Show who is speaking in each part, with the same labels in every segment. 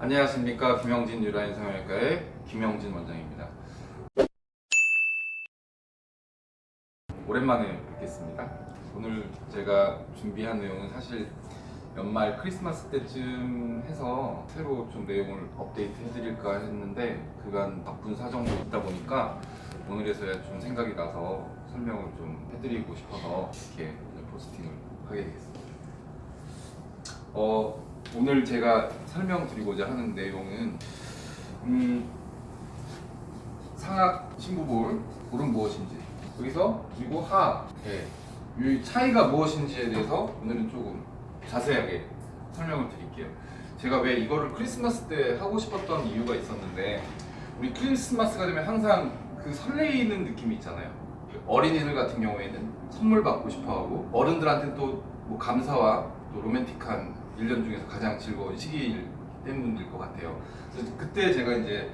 Speaker 1: 안녕하십니까. 김영진 유라인 성형외과의 김영진 원장입니다. 오랜만에 뵙겠습니다. 오늘 제가 준비한 내용은 사실 연말 크리스마스 때쯤 해서 새로 좀 내용을 업데이트 해드릴까 했는데 그간 바쁜 사정도 있다 보니까 오늘에서야 좀 생각이 나서 설명을 좀 해드리고 싶어서 이렇게 포스팅을 하게 되겠습니다. 오늘 제가 설명드리고자 하는 내용은 상악 신부볼은 무엇인지, 여기서 그리고 하악, 이 차이가 무엇인지에 대해서 오늘은 조금 자세하게 설명을 드릴게요. 제가 왜 이거를 크리스마스 때 하고 싶었던 이유가 있었는데, 우리 크리스마스가 되면 항상 그 설레이는 느낌이 있잖아요. 어린이들 같은 경우에는 선물 받고 싶어하고, 어른들한테 또 뭐 감사와 또 로맨틱한 1년 중에서 가장 즐거운 시기일 때문일 것 같아요. 그래서 그때 제가 이제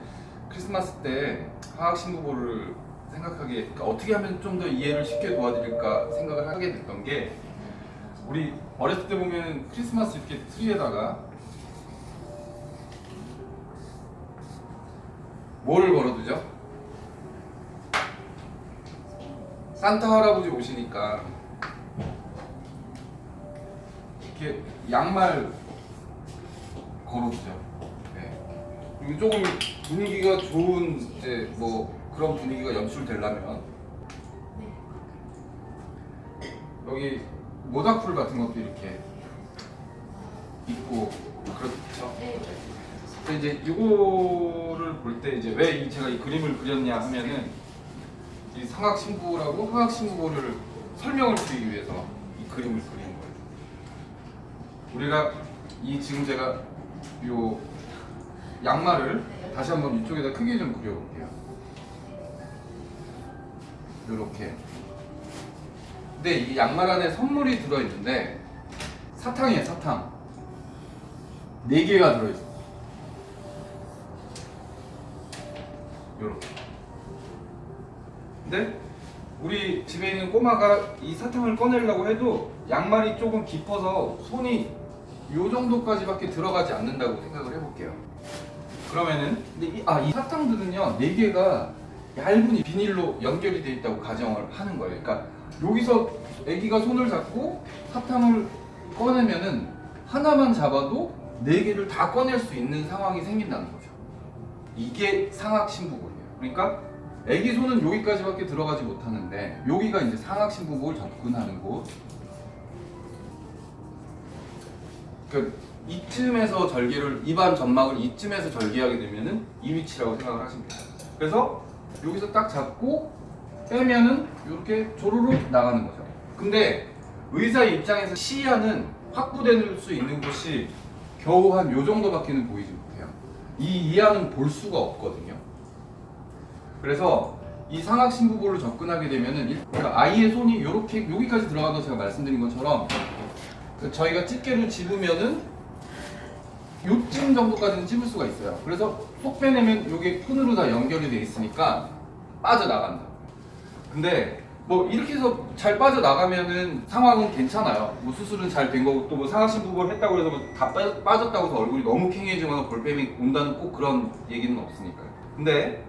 Speaker 1: 크리스마스 때 하악 신부볼을 생각하게, 그러니까 어떻게 하면 좀 더 이해를 쉽게 도와드릴까 생각을 하게 됐던 게, 우리 어렸을 때 보면 크리스마스 이렇게 트리에다가 뭐를 걸어두죠? 산타 할아버지 오시니까 이렇게 양말 걸어두죠. 그리고 조금 분위기가 좋은 이제 뭐 그런 분위기가 연출되려면 여기 모닥불 같은 것도 이렇게 있고 그렇죠. 근데 이제 이거를 볼 때 이제 왜 제가 이 그림을 그렸냐 하면은, 이 상악 신부라고 하악 신부를 설명을 드리기 위해서 이 그림을 그린 거예요. 우리가 지금 제가 요 양말을 다시 한번 이쪽에다 크게 좀 그려볼게요. 요렇게. 근데 이 양말 안에 선물이 들어있는데 사탕이에요. 사탕 4개가 들어있어요. 요렇게. 근데 우리 집에 있는 꼬마가 이 사탕을 꺼내려고 해도 양말이 조금 깊어서 손이 요 정도까지밖에 들어가지 않는다고 생각을 해볼게요. 그러면은 근데 이 사탕들은요 4개가 얇은 비닐로 연결이 되어 있다고 가정을 하는 거예요. 그러니까 여기서 아기가 손을 잡고 사탕을 꺼내면은 하나만 잡아도 4개를 다 꺼낼 수 있는 상황이 생긴다는 거죠. 이게 상악 신부볼이에요. 그러니까 아기 손은 여기까지밖에 들어가지 못하는데, 여기가 이제 상악 신부볼 접근하는 곳. 그러니까 이쯤에서 절개를, 입안 점막을 이쯤에서 절개하게 되면은 이 위치라고 생각을 하시면 돼요. 그래서 여기서 딱 잡고 빼면은 이렇게 조르륵 나가는 거죠. 근데 의사 입장에서 시야는 확보될 수 있는 곳이 겨우 한 요 정도밖에는 보이지 못해요. 이 이하는 볼 수가 없거든요. 그래서 이 상악 신부볼로 접근하게 되면은, 그러니까 아이의 손이 이렇게 여기까지 들어가도 제가 말씀드린 것처럼 저희가 집게를 집으면은 요쯤 정도까지는 집을 수가 있어요. 그래서 쏙 빼내면 이게 끈으로 다 연결이 돼 있으니까 빠져나간다. 근데 뭐 이렇게 해서 잘 빠져나가면은 상황은 괜찮아요. 뭐 수술은 잘 된 거고, 또 뭐 상악 신부볼 했다고 해서 뭐 다 빠졌다고 해서 얼굴이 너무 캥해지거나 볼빼미 온다는 꼭 그런 얘기는 없으니까요. 근데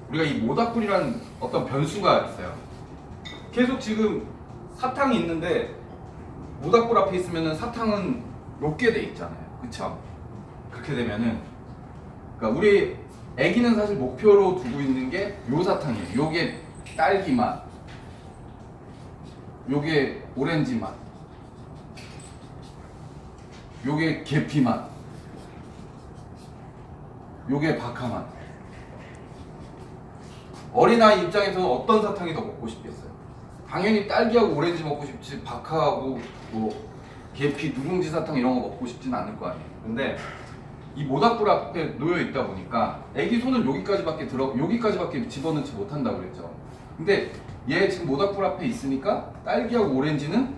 Speaker 1: 우리가 이 모닥불이라는 어떤 변수가 있어요. 계속 지금 사탕이 있는데 모닥불 앞에 있으면은 사탕은 녹게 돼 있잖아요. 그쵸? 그렇게 되면은, 그러니까 우리 애기는 사실 목표로 두고 있는 게 요 사탕이에요. 요게 딸기 맛, 요게 오렌지 맛, 요게 계피 맛, 요게 바카 맛. 어린아이 입장에서는 어떤 사탕이 더 먹고 싶겠어요? 당연히 딸기하고 오렌지 먹고 싶지, 바카하고 뭐 계피, 누룽지 사탕 이런 거 먹고 싶진 않을 거 아니에요. 근데 이 모닥불 앞에 놓여 있다 보니까 애기 손은 여기까지밖에 집어넣지 못한다고 그랬죠. 근데 얘 지금 모닥불 앞에 있으니까 딸기하고 오렌지는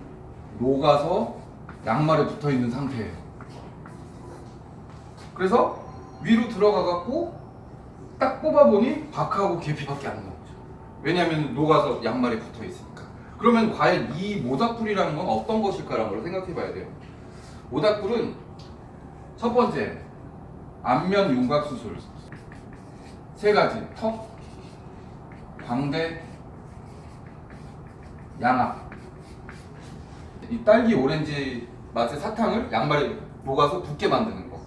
Speaker 1: 녹아서 양말에 붙어 있는 상태예요. 그래서 위로 들어가 갖고 딱 뽑아보니 바카하고 계피밖에 안 나오죠. 왜냐하면 녹아서 양말에 붙어 있으니까. 그러면 과연 이 모닥불이라는 건 어떤 것일까라는 걸 생각해 봐야 돼요. 모닥불은 첫 번째, 안면 윤곽 수술 세 가지 턱, 광대, 양압. 이 딸기 오렌지 맛의 사탕을 양말에 녹아서 붓게 만드는 거.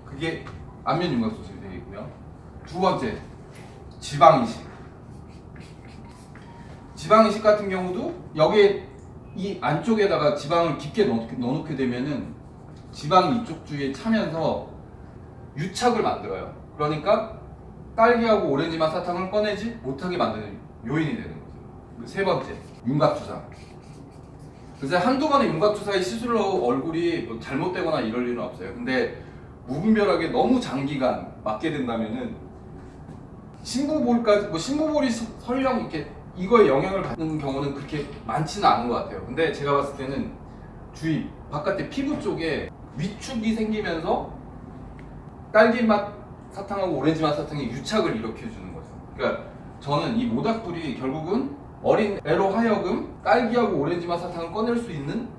Speaker 1: 그게 안면 윤곽 수술이 되겠고요. 두 번째, 지방 이식. 지방 이식 같은 경우도 여기에 이 안쪽에다가 지방을 깊게 넣어놓게 되면은 지방이 이쪽 주위에 차면서 유착을 만들어요. 그러니까 딸기하고 오렌지 맛 사탕을 꺼내지 못하게 만드는 요인이 되는 거죠. 세 번째, 윤곽주사. 그래서 한두 번의 윤곽주사의 시술로 얼굴이 뭐 잘못되거나 이럴 일은 없어요. 근데 무분별하게 너무 장기간 맞게 된다면은 심부볼까지, 뭐 심부볼이 설령 이렇게 이거에 영향을 받는 경우는 그렇게 많지는 않은 것 같아요. 근데 제가 봤을 때는 주위 바깥에 피부 쪽에 위축이 생기면서 딸기 맛 사탕하고 오렌지 맛 사탕이 유착을 일으켜주는 거죠. 그러니까 저는 이 모닥불이 결국은 어린 애로 하여금 딸기하고 오렌지 맛 사탕을 꺼낼 수 있는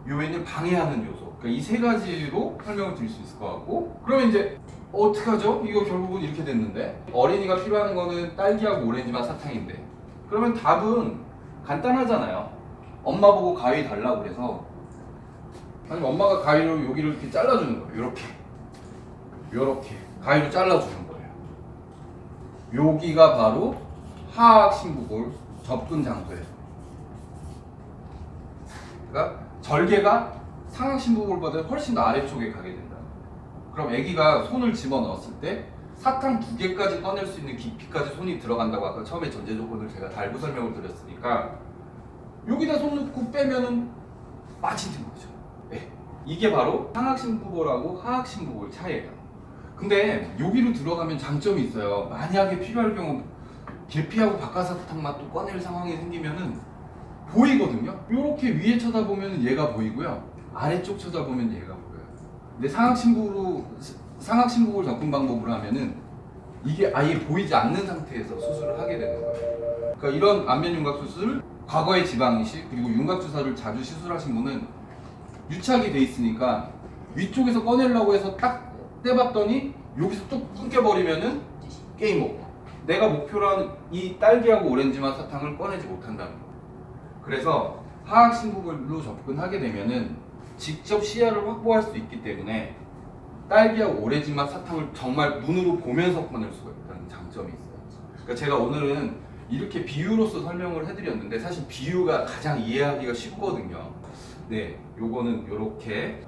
Speaker 1: 요인을 방해하는 요소. 그러니까 이 세 가지로 설명을 드릴 수 있을 것 같고, 그러면 이제 어떡하죠? 이거 결국은 이렇게 됐는데 어린이가 필요한 거는 딸기하고 오렌지 맛 사탕인데, 그러면 답은 간단하잖아요. 엄마 보고 가위 달라고 그래서, 아니 엄마가 가위로 여기를 이렇게 잘라주는 거예요. 요렇게 가위로 잘라주는 거예요. 여기가 바로 하악 심부볼 접근 장소예요. 그러니까 절개가 상악 심부볼보다 훨씬 더 아래쪽에 가게 된다. 그럼 아기가 손을 집어넣었을 때 사탕 2개까지 꺼낼 수 있는 깊이까지 손이 들어간다고 아까 처음에 전제 조건을 제가 달고 설명을 드렸으니까 여기다 손 넣고 빼면은 빠지는 거죠. 네. 이게 바로 상악 심부볼하고 하악 심부볼 차이예요. 근데 여기로 들어가면 장점이 있어요. 만약에 필요할 경우 계피하고 바카사탕 맛도 꺼낼 상황이 생기면은 보이거든요. 이렇게 위에 쳐다보면 얘가 보이고요, 아래쪽 쳐다보면 얘가 보여요. 근데 상악 심부볼 접근 방법으로 하면은 이게 아예 보이지 않는 상태에서 수술을 하게 되는 거예요. 그러니까 이런 안면 윤곽 수술, 과거의 지방 이식, 그리고 윤곽 주사를 자주 시술하신 분은 유착이 돼 있으니까 위쪽에서 꺼내려고 해서 딱 떼봤더니 여기서 뚝 끊겨버리면은 게임 오버. 내가 목표로 하는 이 딸기하고 오렌지 맛 사탕을 꺼내지 못한다는 거예요. 그래서 하악 심부볼로 접근하게 되면은 직접 시야를 확보할 수 있기 때문에 딸기하고 오렌지 맛 사탕을 정말 눈으로 보면서 꺼낼 수가 있다는 장점이 있어요. 그러니까 제가 오늘은 이렇게 비유로서 설명을 해드렸는데 사실 비유가 가장 이해하기가 쉽거든요. 네, 요거는 요렇게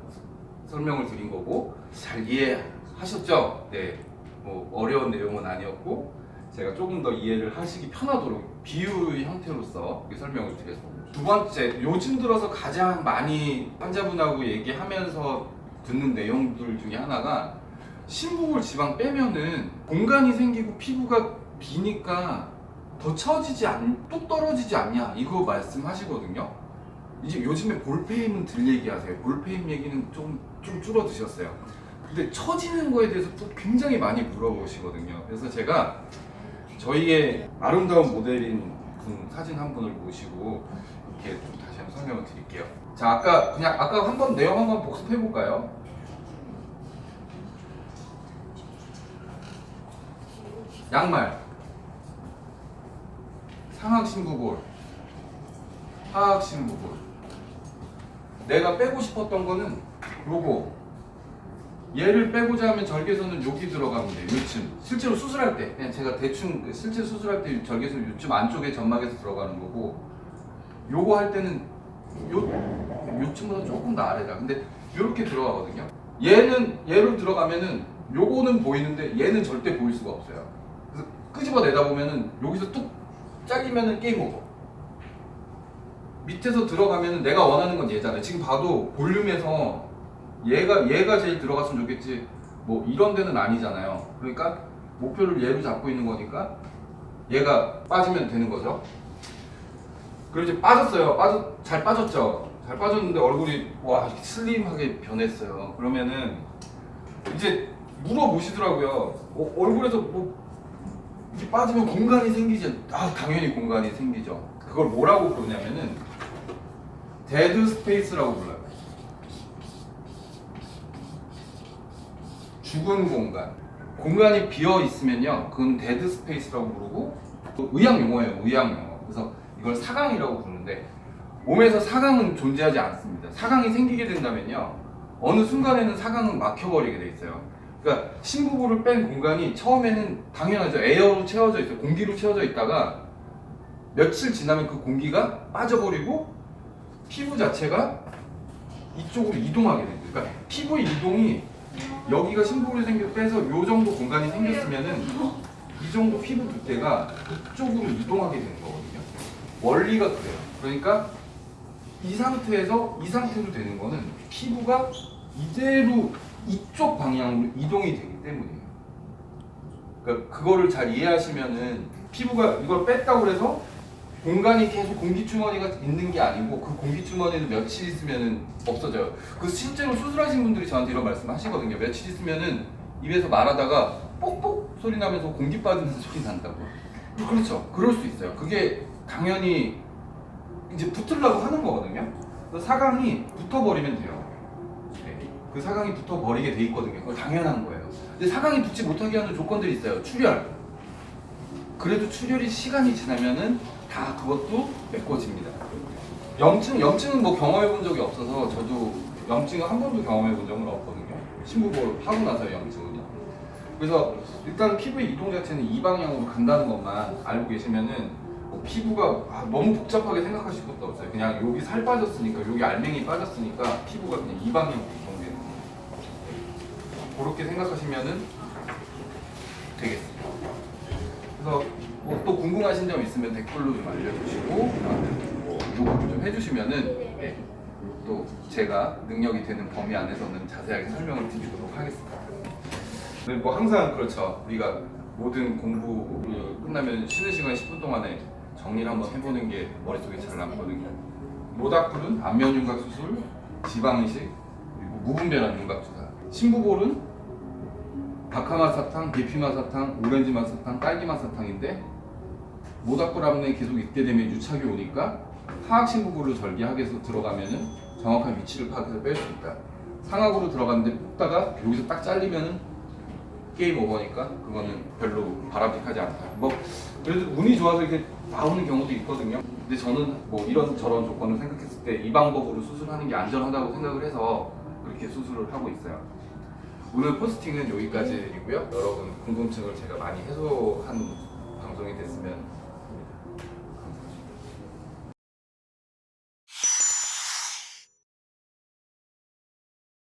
Speaker 1: 설명을 드린 거고 잘 이해하셨죠? 네, 뭐 어려운 내용은 아니었고 제가 조금 더 이해를 하시기 편하도록 비유 형태로서 설명을 드렸습니다. 두 번째, 요즘 들어서 가장 많이 환자분하고 얘기하면서 듣는 내용들 중에 하나가 심부볼 지방 빼면은 공간이 생기고 피부가 비니까 더 처지지 뚝 떨어지지 않냐, 이거 말씀하시거든요. 이제 요즘에 볼페임은 들 얘기하세요. 볼페임 얘기는 좀 줄어드셨어요. 근데 처지는 거에 대해서 또 굉장히 많이 물어보시거든요. 그래서 제가 저희의 아름다운 모델인 분, 사진 한 분을 모시고 이렇게 좀 다시 한번 설명을 드릴게요. 자, 아까 한번 내용 한번 복습해 볼까요? 양말, 상악 심부볼, 하악 심부볼. 내가 빼고 싶었던 거는 요거. 얘를 빼고자 하면 절개선은 여기 들어가면 돼요. 요쯤. 실제로 수술할 때 그냥 제가 대충 실제 수술할 때 절개선 요쯤 안쪽에 점막에서 들어가는 거고, 요거 할 때는 요쯤보다 조금 더 아래다. 근데 요렇게 들어가거든요. 얘로 들어가면은 요거는 보이는데 얘는 절대 보일 수가 없어요. 그래서 끄집어내다 보면은 여기서 뚝 잘리면은 게임 오버. 밑에서 들어가면은 내가 원하는 건 얘잖아요. 지금 봐도 볼륨에서 얘가 제일 들어갔으면 좋겠지 뭐 이런 데는 아니잖아요. 그러니까 목표를 얘로 잡고 있는 거니까 얘가 빠지면 되는 거죠. 그리고 이제 빠졌어요. 잘 빠졌죠. 잘 빠졌는데 얼굴이 와 이렇게 슬림하게 변했어요. 그러면은 이제 물어보시더라고요. 얼굴에서 뭐 이렇게 빠지면 공간이 생기지? 당연히 공간이 생기죠. 그걸 뭐라고 부르냐면은 데드 스페이스라고 불러요. 죽은 공간. 공간이 비어 있으면요, 그건 데드 스페이스라고 부르고 또 의학 용어예요, 의학 용어. 그래서 이걸 사강이라고 부르는데 몸에서 사강은 존재하지 않습니다. 사강이 생기게 된다면요, 어느 순간에는 사강은 막혀버리게 돼 있어요. 그러니까 심부보를 뺀 공간이 처음에는 당연하죠, 에어로 채워져 있어요. 공기로 채워져 있다가 며칠 지나면 그 공기가 빠져버리고 피부 자체가 이쪽으로 이동하게 됩니다. 그러니까 피부의 이동이 여기가 심부볼이 빼서 요 정도 공간이 생겼으면은 이 정도 피부 두께가 이쪽으로 이동하게 되는 거거든요. 원리가 그래요. 그러니까 이 상태에서 이 상태로 되는 거는 피부가 이대로 이쪽 방향으로 이동이 되기 때문이에요. 그러니까 그거를 잘 이해하시면은 피부가 이걸 뺐다고 해서 공간이 계속 공기주머니가 있는 게 아니고 그 공기주머니는 며칠 있으면은 없어져요. 그 실제로 수술하신 분들이 저한테 이런 말씀 하시거든요. 며칠 있으면은 입에서 말하다가 뽁뽁 소리 나면서 공기 빠지는 소리 난다고. 그렇죠. 그럴 수 있어요. 그게 당연히 이제 붙으려고 하는 거거든요. 그래서 사강이 붙어버리면 돼요. 네. 그 사강이 붙어버리게 돼 있거든요. 그거 당연한 거예요. 근데 사강이 붙지 못하게 하는 조건들이 있어요. 출혈. 그래도 출혈이 시간이 지나면은 다 그것도 메꿔집니다. 염증은 뭐 경험해 본 적이 없어서 저도 염증은 한 번도 경험해 본 적은 없거든요. 심부볼 하고 나서의 염증은요. 그래서 일단 피부의 이동 자체는 이 방향으로 간다는 것만 알고 계시면은 뭐 피부가 너무 복잡하게 생각하실 것도 없어요. 그냥 여기 살 빠졌으니까, 여기 알맹이 빠졌으니까 피부가 그냥 이 방향으로 이동되는 거예요. 그렇게 생각하시면은 되겠습니다. 그래서 뭐 또 궁금하신 점 있으면 댓글로 좀 알려주시고 뭐 요구를 좀 해주시면은 네, 또 제가 능력이 되는 범위 안에서는 자세하게 설명을 드리도록 하겠습니다. 뭐 항상 그렇죠. 우리가 모든 공부를 끝나면 쉬는 시간 10분 동안에 정리를 한번 해보는 게 머릿속에 잘 남거든요. 모닥불은 안면 윤곽 수술, 지방이식, 그리고 무분별한 윤곽 주사. 심부볼은 박하맛 사탕, 계피맛 사탕, 오렌지맛 사탕, 딸기맛 사탕인데 모닥불 앞내에 계속 있게 되면 유착이 오니까 하악심부볼로 절개하게 해서 들어가면은 정확한 위치를 파악해서 뺄 수 있다. 상악으로 들어갔는데 뽑다가 여기서 딱 잘리면은 게임 오버니까 그거는 별로 바람직하지 않다. 뭐 그래도 운이 좋아서 이렇게 나오는 경우도 있거든요. 근데 저는 뭐 이런 저런 조건을 생각했을 때 이 방법으로 수술하는 게 안전하다고 생각을 해서 그렇게 수술을 하고 있어요. 오늘 포스팅은 여기까지이고요. 여러분 궁금증을 제가 많이 해소한 방송이 됐으면